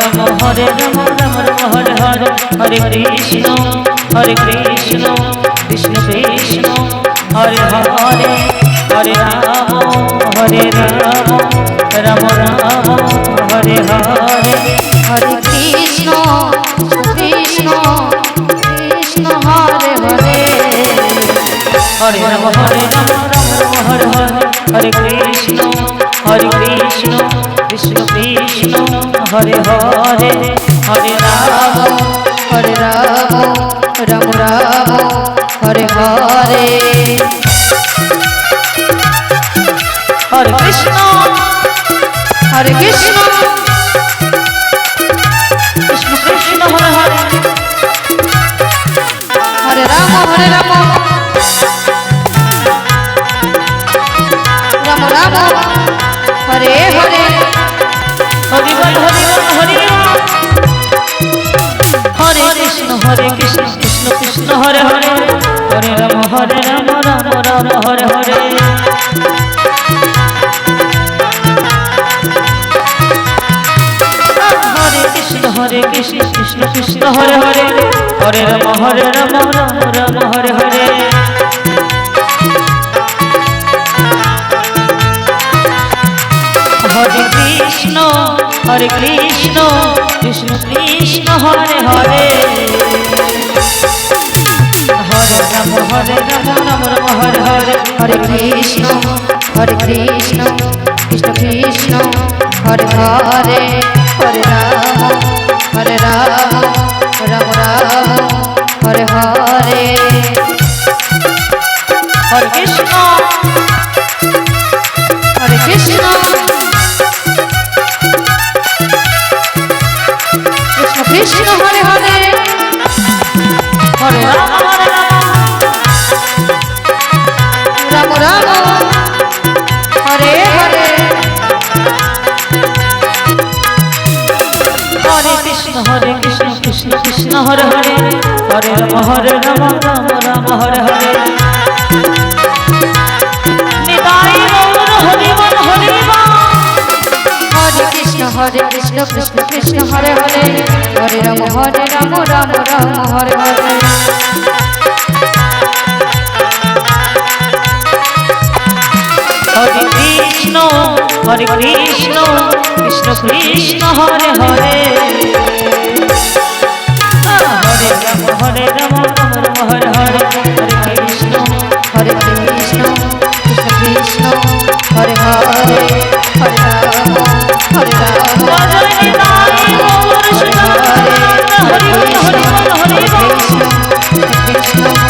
Ram হরে Ram Ram Ram Hare Hare Hare Krishna Krishna Krishna Hare Hare Hare Ram Ram Ram Hare Hare Hare Krishna Krishna Krishna Hare Hare Hare Ram Ram Ram Hare Hare Hare Krishna Krishna Krishna Hare Hare Hare Ram Ram Ram Hare Hare Hare Krishna Krishna Krishna Hare Hare Hare Ram Ram Ram Hare Hare Hari বল Hari বল Hari হরে Krishna Krishna Krishna Hare Hare Hare Ram Ram Ram Hare Hare Hare Krishna Krishna Krishna Hare Hare Hare Ram Ram Ram Hare Hare Hare Krishna Krishna Krishna Hare Hare Hare Ram Ram Ram Hare Hare Hare Krishna Krishna Krishna Hare Hare Hare Ram Ram Ram Hare Hare Hare Krishna Krishna Krishna Hare Hare Hare Ram Ram Ram Hare Hare Hare Krishna Krishna Krishna Hare Hare Hare Ram Ram Hare Hare Nitai Gour Hari বল Hari বল হরে Krishna Krishna Krishna Hare Hare Hare Ram Ram Ram Hare Hare Hare Krishna Krishna Krishna Hare Hare Hare Ram Ram Hare Hare Hare Krishna Krishna Krishna Hare Hare Hare Ram জয় Nitai Gour সুদানন্দ Hari বল Hari বল Hari বল Krishna